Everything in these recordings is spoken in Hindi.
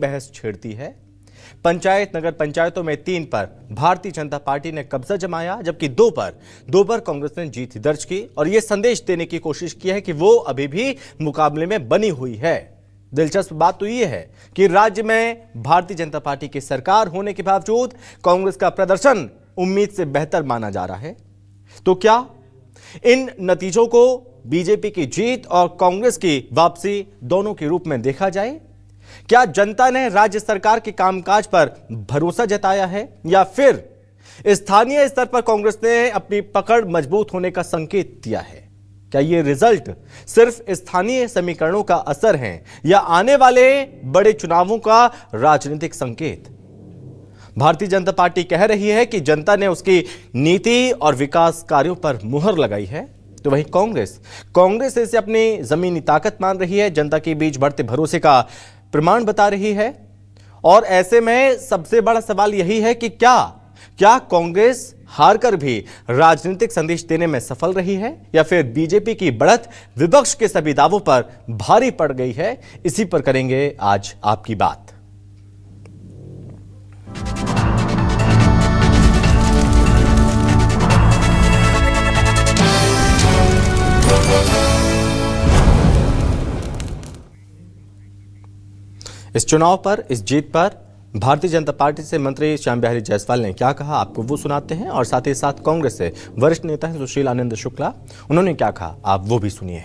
बहस छेड़ती है। पंचायत नगर पंचायतों में 3 पर भारतीय जनता पार्टी ने कब्जा जमाया, जबकि 2 पर कांग्रेस ने जीत दर्ज की और यह संदेश देने की कोशिश की है कि वो अभी भी मुकाबले में बनी हुई है। दिलचस्प बात तो यह है कि राज्य में भारतीय जनता पार्टी की सरकार होने के बावजूद कांग्रेस का प्रदर्शन उम्मीद से बेहतर माना जा रहा है। तो क्या इन नतीजों को बीजेपी की जीत और कांग्रेस की वापसी दोनों के रूप में देखा जाए? क्या जनता ने राज्य सरकार के कामकाज पर भरोसा जताया है या फिर स्थानीय स्तर पर कांग्रेस ने अपनी पकड़ मजबूत होने का संकेत दिया है? क्या ये रिजल्ट सिर्फ स्थानीय समीकरणों का असर है या आने वाले बड़े चुनावों का राजनीतिक संकेत? भारतीय जनता पार्टी कह रही है कि जनता ने उसकी नीति और विकास कार्यों पर मुहर लगाई है, तो वहीं कांग्रेस इसे अपनी जमीनी ताकत मान रही है, जनता के बीच बढ़ते भरोसे का प्रमाण बता रही है। और ऐसे में सबसे बड़ा सवाल यही है कि क्या कांग्रेस हारकर भी राजनीतिक संदेश देने में सफल रही है या फिर बीजेपी की बढ़त विपक्ष के सभी दावों पर भारी पड़ गई है? इसी पर करेंगे आज आपकी बात। इस चुनाव पर, इस जीत पर भारतीय जनता पार्टी से मंत्री श्याम बिहारी जायसवाल ने क्या कहा, आपको वो सुनाते हैं। और साथ ही साथ कांग्रेस से वरिष्ठ नेता हैं सुशील आनंद शुक्ला, उन्होंने क्या कहा, आप वो भी सुनिए।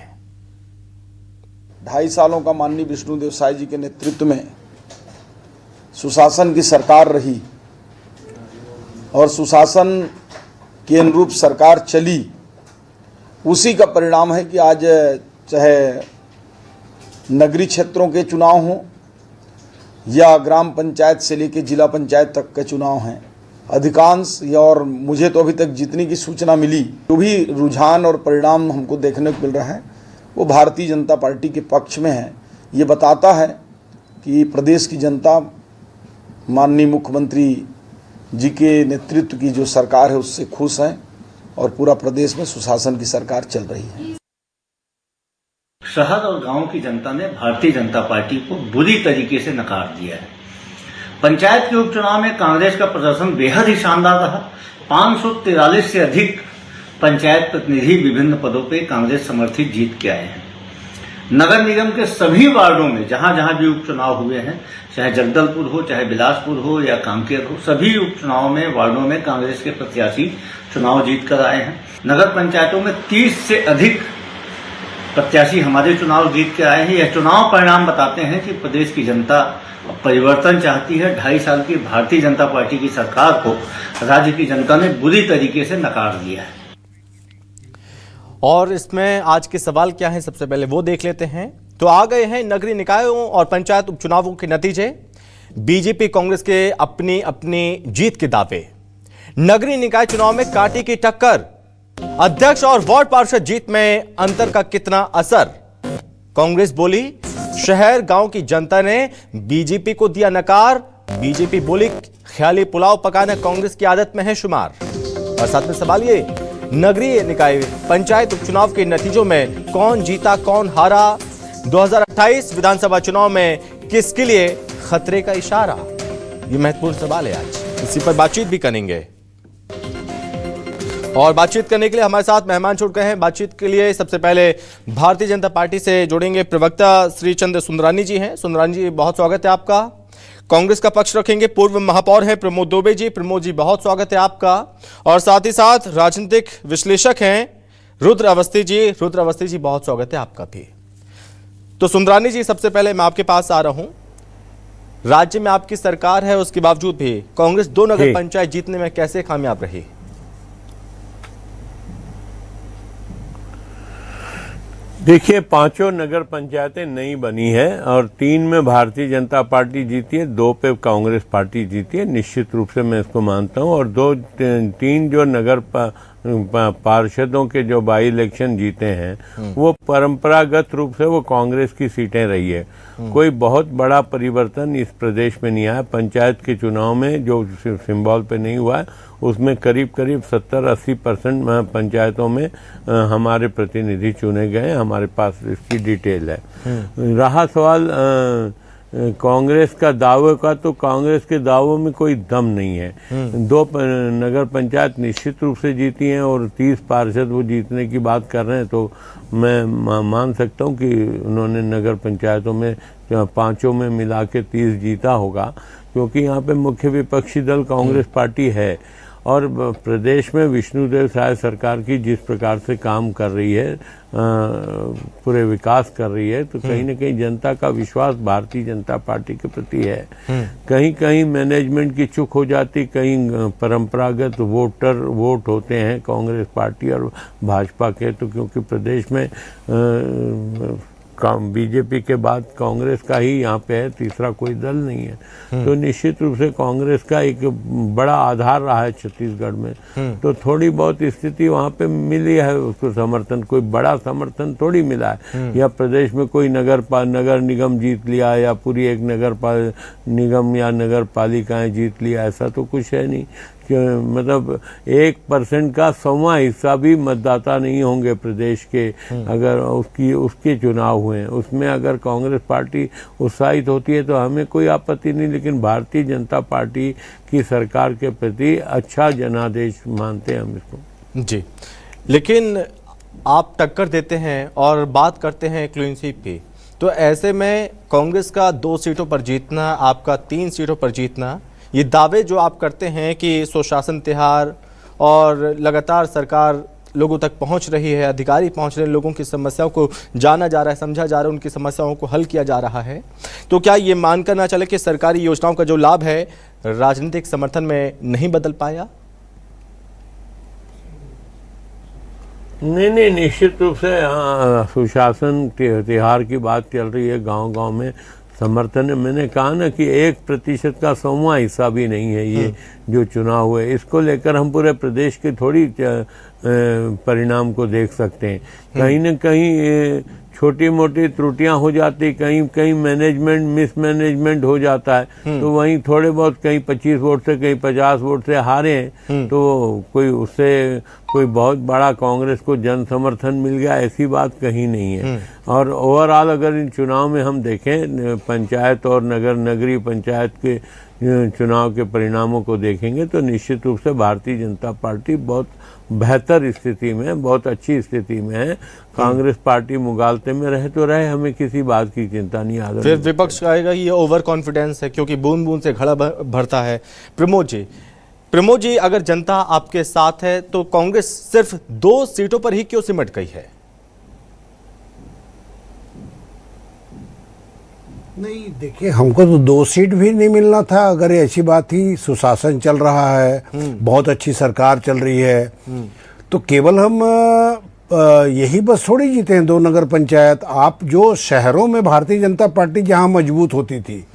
2.5 सालों का माननीय विष्णुदेव साय जी के नेतृत्व में सुशासन की सरकार रही और सुशासन के अनुरूप सरकार चली, उसी का परिणाम है कि आज चाहे नगरीय क्षेत्रों के चुनाव हों या ग्राम पंचायत से लेकर जिला पंचायत तक के चुनाव हैं, अधिकांश और मुझे तो अभी तक जितनी की सूचना मिली, जो भी रुझान और परिणाम हमको देखने को मिल रहा है वो भारतीय जनता पार्टी के पक्ष में है। ये बताता है कि प्रदेश की जनता माननीय मुख्यमंत्री जी के नेतृत्व की जो सरकार है उससे खुश है और पूरा प्रदेश में सुशासन की सरकार चल रही है। शहर और गांव की जनता ने भारतीय जनता पार्टी को बुरी तरीके से नकार दिया है। पंचायत के उपचुनाव में कांग्रेस का प्रदर्शन बेहद ही शानदार रहा। 543 से अधिक पंचायत प्रतिनिधि विभिन्न पदों पे कांग्रेस समर्थित जीत के आए हैं। नगर निगम के सभी वार्डों में जहां जहां भी उपचुनाव हुए हैं, चाहे जगदलपुर हो, चाहे बिलासपुर हो या कांकेर हो, सभी उपचुनाव में वार्डों में कांग्रेस के प्रत्याशी चुनाव जीत कर आए हैं। नगर पंचायतों में 30 से अधिक प्रत्याशी हमारे चुनाव जीत के आए हैं। यह चुनाव परिणाम बताते हैं कि प्रदेश की जनता परिवर्तन चाहती है। 2.5 साल की भारतीय जनता पार्टी की सरकार को राज्य की जनता ने बुरी तरीके से नकार दिया है। और इसमें आज के सवाल क्या है, सबसे पहले वो देख लेते हैं। तो आ गए हैं नगरीय निकायों और पंचायत उपचुनावों के नतीजे। बीजेपी कांग्रेस के अपनी अपनी जीत के दावे। नगरीय निकाय चुनाव में कांटे की टक्कर, अध्यक्ष और वार्ड पार्षद जीत में अंतर का कितना असर? कांग्रेस बोली शहर गांव की जनता ने बीजेपी को दिया नकार, बीजेपी बोली ख्याली पुलाव पकाना कांग्रेस की आदत में है शुमार। और साथ में सवाल ये, नगरीय निकाय पंचायत उपचुनाव के नतीजों में कौन जीता कौन हारा? 2028 विधानसभा चुनाव में किसके लिए खतरे का इशारा? ये महत्वपूर्ण सवाल है, आज इसी पर बातचीत भी करेंगे। और बातचीत करने के लिए हमारे साथ मेहमान जुड़ गए हैं। बातचीत के लिए सबसे पहले भारतीय जनता पार्टी से जुड़ेंगे प्रवक्ता श्री चंद्र सुंदरानी जी हैं। सुंदरानी जी, बहुत स्वागत है आपका। कांग्रेस का पक्ष रखेंगे पूर्व महापौर हैं प्रमोद दुबे जी। प्रमोद जी, बहुत स्वागत है आपका। और साथ ही साथ राजनीतिक विश्लेषक हैं रुद्र अवस्थी जी। रुद्र अवस्थी जी, बहुत स्वागत है आपका भी। तो सुंदरानी जी, सबसे पहले मैं आपके पास आ रहा हूं। राज्य में आपकी सरकार है, उसके बावजूद भी कांग्रेस 2 नगर पंचायत जीतने में कैसे कामयाब रही? देखिए, 5 नगर पंचायतें नई बनी है और 3 में भारतीय जनता पार्टी जीती है, 2 पे कांग्रेस पार्टी जीती है। निश्चित रूप से मैं इसको मानता हूं। और 3 जो नगर पार्षदों के जो बाई इलेक्शन जीते हैं वो परंपरागत रूप से वो कांग्रेस की सीटें रही है। कोई बहुत बड़ा परिवर्तन इस प्रदेश में नहीं आया। पंचायत के चुनाव में जो सिंबल पे नहीं हुआ है उसमें करीब 70-80% पंचायतों में हमारे प्रतिनिधि चुने गए। हमारे पास इसकी डिटेल है। रहा सवाल कांग्रेस का दावे का, तो कांग्रेस के दावों में कोई दम नहीं है। 2 नगर पंचायत निश्चित रूप से जीती हैं और 30 पार्षद वो जीतने की बात कर रहे हैं, तो मैं मान सकता हूँ कि उन्होंने नगर पंचायतों में 5 में मिला के 30 जीता होगा, क्योंकि यहाँ पे मुख्य विपक्षी दल कांग्रेस पार्टी है। और प्रदेश में विष्णुदेव साय सरकार की जिस प्रकार से काम कर रही है, पूरे विकास कर रही है, तो कहीं न कहीं जनता का विश्वास भारतीय जनता पार्टी के प्रति है। कहीं कहीं मैनेजमेंट की चूक हो जाती, कहीं परंपरागत वोट होते हैं कांग्रेस पार्टी और भाजपा के, तो क्योंकि प्रदेश में बीजेपी के बाद कांग्रेस का ही यहाँ पे है, तीसरा कोई दल नहीं है। तो निश्चित रूप से कांग्रेस का एक बड़ा आधार रहा है छत्तीसगढ़ में, तो थोड़ी बहुत स्थिति वहाँ पे मिली है उसको समर्थन, कोई बड़ा समर्थन थोड़ी मिला है। या प्रदेश में कोई नगर निगम जीत लिया या पूरी एक नगर निगम या नगर पालिकाएं जीत लिया, ऐसा तो कुछ है नहीं। मतलब 1% का 100वां हिस्सा भी मतदाता नहीं होंगे प्रदेश के, अगर उसके चुनाव हुए हैं, उसमें अगर कांग्रेस पार्टी उत्साहित होती है तो हमें कोई आपत्ति नहीं, लेकिन भारतीय जनता पार्टी की सरकार के प्रति अच्छा जनादेश मानते हैं हम इसको। जी, लेकिन आप टक्कर देते हैं और बात करते हैं क्लीन स्वीप की, तो ऐसे में कांग्रेस का 2 सीटों पर जीतना, आपका 3 सीटों पर जीतना, ये दावे जो आप करते हैं कि सुशासन तिहार और लगातार सरकार लोगों तक पहुंच रही है, अधिकारी पहुंच रहे हैं, लोगों की समस्याओं को जाना जा रहा है, समझा जा रहा है, उनकी समस्याओं को हल किया जा रहा है, तो क्या ये मानकर ना चले कि सरकारी योजनाओं का जो लाभ है राजनीतिक समर्थन में नहीं बदल पाया? नहीं, निश्चित रूप से सुशासन तिहार की बात चल रही है, गांव-गांव में समर्थन है। मैंने कहा ना कि 1% का 100वां हिस्सा भी नहीं है ये जो चुनाव हुए। इसको लेकर हम पूरे प्रदेश के थोड़ी परिणाम को देख सकते हैं। कहीं न कहीं छोटी मोटी त्रुटियां हो जाती, कहीं मिसमैनेजमेंट हो जाता है, तो वहीं थोड़े बहुत कहीं 25 वोट से कहीं 50 वोट से हारे हैं, तो कोई बहुत बड़ा कांग्रेस को जन समर्थन मिल गया, ऐसी बात कहीं नहीं है। और ओवरऑल अगर इन चुनाव में हम देखें, पंचायत और नगरीय पंचायत के चुनाव के परिणामों को देखेंगे, तो निश्चित रूप से भारतीय जनता पार्टी बहुत बेहतर स्थिति में, बहुत अच्छी स्थिति में है। कांग्रेस पार्टी मुगालते में रहे तो रहे, हमें किसी बात की चिंता नहीं। आगे फिर विपक्ष कहेगा ये ओवर कॉन्फिडेंस है क्योंकि बूंद बूंद से घड़ा भरता है। प्रमोद जी, अगर जनता आपके साथ है तो कांग्रेस सिर्फ 2 सीटों पर ही क्यों सिमट गई है? नहीं, देखिए, हमको तो 2 सीट भी नहीं मिलना था अगर ऐसी बात थी। सुशासन चल रहा है, बहुत अच्छी सरकार चल रही है, तो केवल हम यही बस थोड़ी जीते हैं 2 नगर पंचायत। आप जो शहरों में भारतीय जनता पार्टी जहां मजबूत होती थी,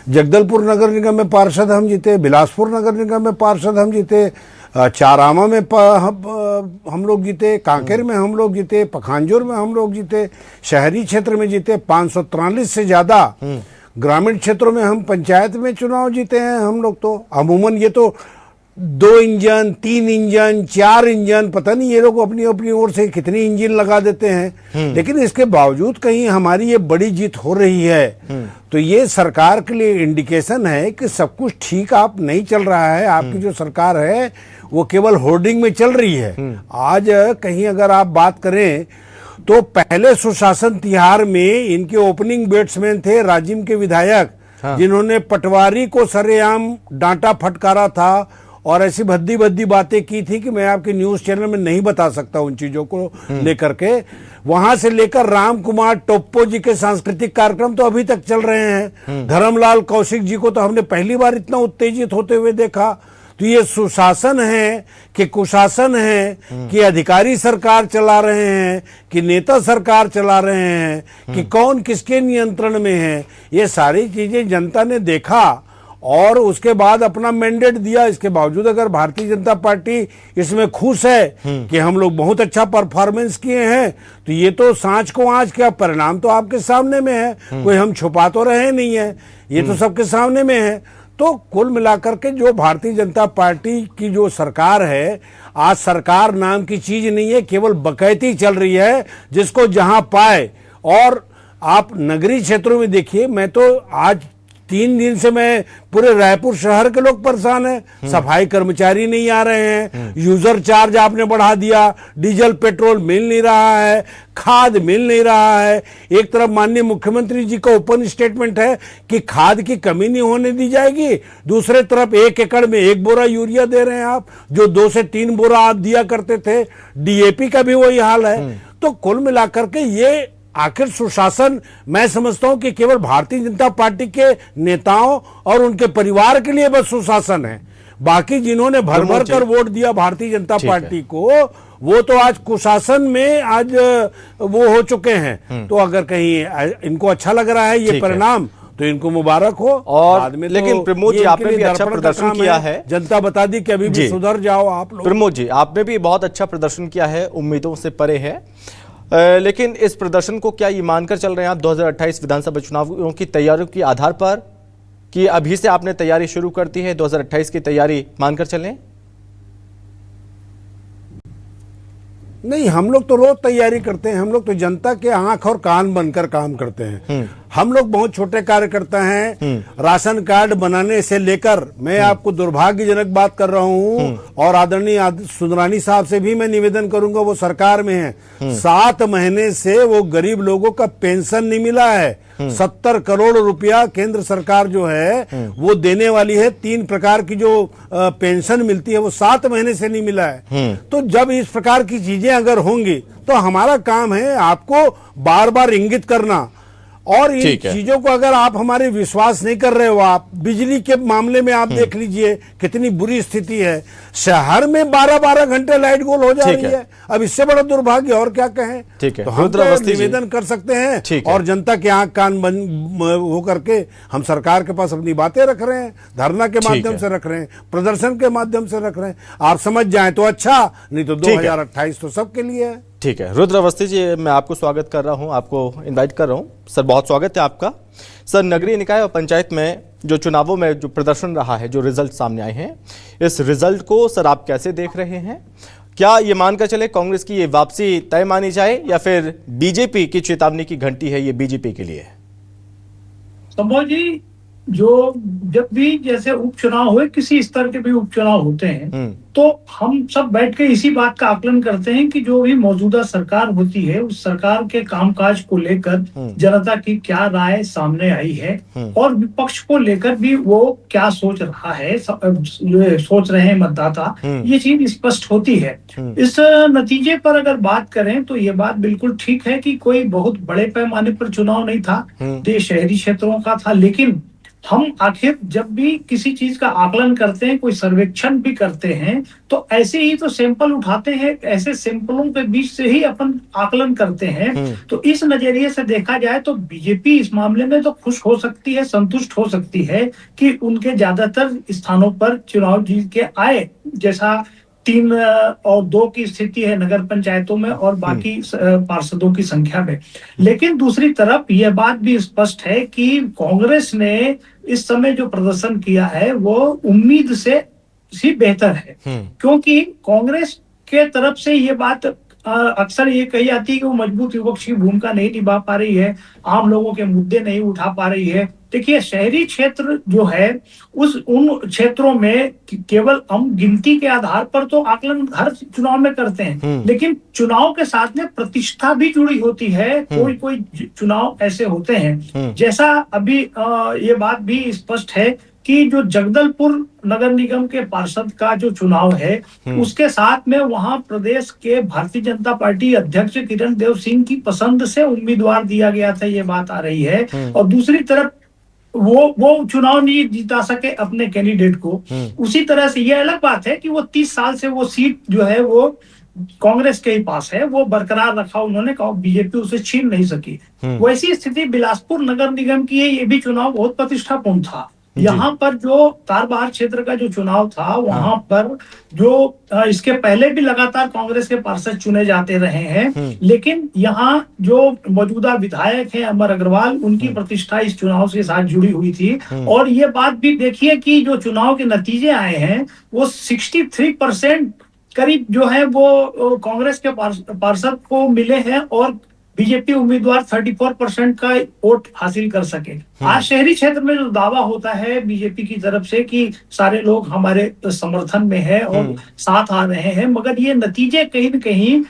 जगदलपुर नगर निगम में पार्षद हम जीते, बिलासपुर नगर निगम में पार्षद हम जीते, चारामा में हम लोग जीते, कांकेर में हम लोग जीते, पखांजूर में हम लोग जीते, शहरी क्षेत्र में जीते 543 से ज्यादा, ग्रामीण क्षेत्रों में हम पंचायत में चुनाव जीते हैं हम लोग। तो अमूमन ये तो 2 इंजन, 3 इंजन, 4 इंजन, पता नहीं ये लोग अपनी अपनी ओर से कितनी इंजन लगा देते हैं, लेकिन इसके बावजूद कहीं हमारी ये बड़ी जीत हो रही है, तो ये सरकार के लिए इंडिकेशन है कि सब कुछ ठीक आप नहीं चल रहा है। आपकी जो सरकार है वो केवल होर्डिंग में चल रही है। आज कहीं अगर आप बात करें तो पहले सुशासन तिहार में इनके ओपनिंग बैट्समैन थे राजिम के विधायक, जिन्होंने पटवारी को सरेआम डांटा फटकारा था और ऐसी भद्दी भद्दी बातें की थी कि मैं आपके न्यूज चैनल में नहीं बता सकता उन चीजों को लेकर के। वहां से लेकर राम कुमार टोप्पो जी के सांस्कृतिक कार्यक्रम तो अभी तक चल रहे हैं। धर्मलाल कौशिक जी को तो हमने पहली बार इतना उत्तेजित होते हुए देखा। तो ये सुशासन है कि कुशासन है कि अधिकारी सरकार चला रहे हैं कि नेता सरकार चला रहे हैं कि कौन किसके नियंत्रण में है, ये सारी चीजें जनता ने देखा और उसके बाद अपना मैंडेट दिया। इसके बावजूद अगर भारतीय जनता पार्टी इसमें खुश है कि हम लोग बहुत अच्छा परफॉर्मेंस किए हैं, तो ये तो सांच को आंच का परिणाम तो आपके सामने में है, कोई हम छुपा तो रहे नहीं है, ये तो सबके सामने में है। तो कुल मिलाकर के जो भारतीय जनता पार्टी की जो सरकार है, आज सरकार नाम की चीज नहीं है, केवल बकैती चल रही है, जिसको जहां पाए। और आप नगरीय क्षेत्रों में देखिए, मैं तो आज 3 दिन से मैं पूरे रायपुर शहर के लोग परेशान हैं। सफाई कर्मचारी नहीं आ रहे हैं, यूजर चार्ज आपने बढ़ा दिया, डीजल पेट्रोल मिल नहीं रहा है, खाद मिल नहीं रहा है। एक तरफ माननीय मुख्यमंत्री जी का ओपन स्टेटमेंट है कि खाद की कमी नहीं होने दी जाएगी, दूसरे तरफ 1 एकड़ में 1 बोरा यूरिया दे रहे हैं आप, जो 2 से 3 बोरा आप दिया करते थे। डीएपी का भी वही हाल है। तो कुल मिलाकर के ये आखिर सुशासन मैं समझता हूं कि केवल भारतीय जनता पार्टी के नेताओं और उनके परिवार के लिए बस सुशासन है। बाकी जिन्होंने भर भर कर वोट दिया भारतीय जनता पार्टी को, वो तो आज कुशासन में आज वो हो चुके हैं। तो अगर कहीं इनको अच्छा लग रहा है ये परिणाम, तो इनको मुबारक हो। और बाद में लेकिन तो प्रमोद जी, आपने भी अच्छा प्रदर्शन किया है। जनता बता दी कि अभी भी सुधर जाओ आप लोग। प्रमोद जी, आपने भी बहुत अच्छा प्रदर्शन किया है, उम्मीदों से परे है। लेकिन इस प्रदर्शन को क्या ये मानकर चल रहे हैं आप 2028 विधानसभा चुनावों की तैयारियों के आधार पर, कि अभी से आपने तैयारी शुरू कर दी है, 2028 की तैयारी मानकर चलें? नहीं, हम लोग तो रोज तैयारी करते हैं। हम लोग तो जनता के आंख और कान बनकर काम करते हैं। हम लोग बहुत छोटे कार्यकर्ता हैं। राशन कार्ड बनाने से लेकर, मैं आपको दुर्भाग्यजनक बात कर रहा हूं, और आदरणीय सुंदरानी साहब से भी मैं निवेदन करूंगा, वो सरकार में है, 7 महीने से वो गरीब लोगों का पेंशन नहीं मिला है। 70 करोड़ रुपया केंद्र सरकार जो है वो देने वाली है। 3 प्रकार की जो पेंशन मिलती है वो 7 महीने से नहीं मिला है। तो जब इस प्रकार की चीजें अगर होंगी तो हमारा काम है आपको बार बार इंगित करना। और इन चीजों को अगर आप हमारे विश्वास नहीं कर रहे हो, आप बिजली के मामले में आप देख लीजिए कितनी बुरी स्थिति है। शहर में 12-12 घंटे लाइट गोल हो जा रही है। अब इससे बड़ा दुर्भाग्य और क्या कहें। ठीक है, तो हम तो निवेदन कर सकते हैं और जनता के आंख कान बंद हो करके हम सरकार के पास अपनी बातें रख रहे हैं, धरना के माध्यम से रख रहे हैं, प्रदर्शन के माध्यम से रख रहे हैं। आप समझ जाए तो अच्छा, नहीं तो 2028 तो सबके लिए है। ठीक है, रुद्र अवस्थी जी, मैं आपको स्वागत कर रहा हूं, आपको इनवाइट कर रहा हूं। सर, बहुत स्वागत है आपका। सर, नगरीय निकाय और पंचायत में जो चुनावों में जो प्रदर्शन रहा है, जो रिजल्ट सामने आए हैं, इस रिजल्ट को सर आप कैसे देख रहे हैं? क्या ये मानकर चले कांग्रेस की ये वापसी तय मानी जाए, या फिर बीजेपी की चेतावनी की घंटी है ये बीजेपी के लिए? संभव जी, जो जब भी जैसे उपचुनाव हुए, किसी स्तर के भी उपचुनाव होते हैं, तो हम सब बैठ के इसी बात का आकलन करते हैं कि जो भी मौजूदा सरकार होती है, उस सरकार के कामकाज को लेकर जनता की क्या राय सामने आई है, और विपक्ष को लेकर भी वो क्या सोच रहा है, सोच रहे हैं मतदाता, ये चीज स्पष्ट होती है। इस नतीजे पर अगर बात करें तो ये बात बिल्कुल ठीक है कि कोई बहुत बड़े पैमाने पर चुनाव नहीं था, देश शहरी क्षेत्रों का था। लेकिन हम आखिर जब भी किसी चीज का आकलन करते हैं, कोई सर्वेक्षण भी करते हैं, तो ऐसे ही तो सैंपल उठाते हैं, ऐसे सैंपलों के बीच से ही अपन आकलन करते हैं। तो इस नजरिए से देखा जाए तो बीजेपी इस मामले में तो खुश हो सकती है, संतुष्ट हो सकती है कि उनके ज्यादातर स्थानों पर चुनाव जीत के आए, जैसा 3 और 2 की स्थिति है नगर पंचायतों में और बाकी पार्षदों की संख्या में। लेकिन दूसरी तरफ यह बात भी स्पष्ट है कि कांग्रेस ने इस समय जो प्रदर्शन किया है वो उम्मीद से ही बेहतर है, क्योंकि कांग्रेस के तरफ से ये बात अक्सर ये कही जाती है कि वो मजबूत विपक्ष की भूमिका नहीं निभा पा रही है, आम लोगों के मुद्दे नहीं उठा पा रही है। देखिए, शहरी क्षेत्र जो है उन क्षेत्रों में केवल हम गिनती के आधार पर तो आकलन हर चुनाव में करते हैं, लेकिन चुनाव के साथ में प्रतिष्ठा भी जुड़ी होती है। कोई चुनाव ऐसे होते हैं, जैसा अभी ये बात भी स्पष्ट है कि जो जगदलपुर नगर निगम के पार्षद का जो चुनाव है, उसके साथ में वहां प्रदेश के भारतीय जनता पार्टी अध्यक्ष किरण देव सिंह की पसंद से उम्मीदवार दिया गया था, ये बात आ रही है। और दूसरी तरफ वो चुनाव नहीं जीता सके अपने कैंडिडेट को। उसी तरह से ये अलग बात है कि वो 30 साल से वो सीट जो है वो कांग्रेस के ही पास है, वो बरकरार रखा उन्होंने, बीजेपी उसे छीन नहीं सकी। वैसी स्थिति बिलासपुर नगर निगम की है, ये भी चुनाव बहुत प्रतिष्ठापूर्ण था। यहाँ पर जो तारबहार क्षेत्र का जो चुनाव था, वहां पर जो इसके पहले भी लगातार कांग्रेस के पार्षद चुने जाते रहे हैं, लेकिन यहाँ जो मौजूदा विधायक हैं अमर अग्रवाल, उनकी प्रतिष्ठा इस चुनाव के साथ जुड़ी हुई थी। और ये बात भी देखिए कि जो चुनाव के नतीजे आए हैं वो 63% करीब जो है वो कांग्रेस के पार्षद को मिले हैं, और बीजेपी उम्मीदवार 34% का वोट हासिल कर सके। आज शहरी क्षेत्र में जो दावा होता है बीजेपी की तरफ से कि सारे लोग हमारे समर्थन में है और साथ आ रहे हैं, मगर ये नतीजे कहीं न कहीं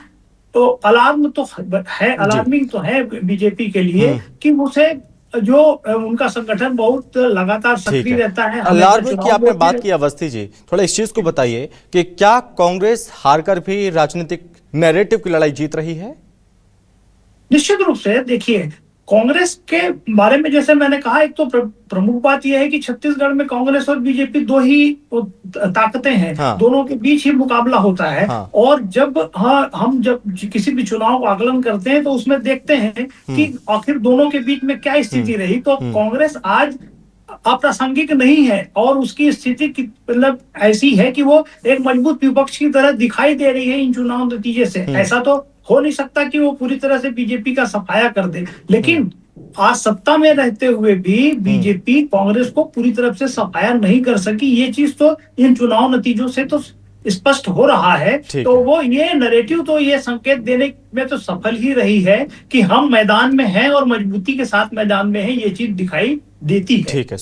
तो अलार्म तो है, अलार्मिंग तो है बीजेपी के लिए कि उसे जो उनका संगठन बहुत लगातार ठीक सक्रिय है। रहता है। अलार्मिंग की आपने बात की की अवस्थी जी, थोड़ा इस चीज को बताइए कि क्या कांग्रेस हारकर भी राजनीतिक नैरेटिव की लड़ाई जीत रही है? निश्चित रूप से देखिए, कांग्रेस के बारे में जैसे मैंने कहा, एक तो प्रमुख बात यह है कि छत्तीसगढ़ में कांग्रेस और बीजेपी दो ही ताकतें हैं। हाँ। दोनों के बीच ही मुकाबला होता है। हाँ। और जब हम जब किसी भी चुनाव का आकलन करते हैं तो उसमें देखते हैं कि आखिर दोनों के बीच में क्या स्थिति रही। तो कांग्रेस आज अप्रासंगिक नहीं है और उसकी स्थिति मतलब ऐसी है कि वो एक मजबूत विपक्ष की तरह दिखाई दे रही है इन चुनाव नतीजे से। ऐसा तो हो नहीं सकता कि वो पूरी तरह से बीजेपी का सफाया कर दे, लेकिन आज सत्ता में रहते हुए भी बीजेपी कांग्रेस को पूरी तरफ से सफाया नहीं कर सकी। ये चीज तो इन चुनाव नतीजों से तो स्पष्ट हो रहा है। तो वो ये नैरेटिव तो ये संकेत देने में तो सफल ही रही है कि हम मैदान में हैं और मजबूती के साथ मैदान में हैं, ये चीज दिखाई देती है। ठीक है।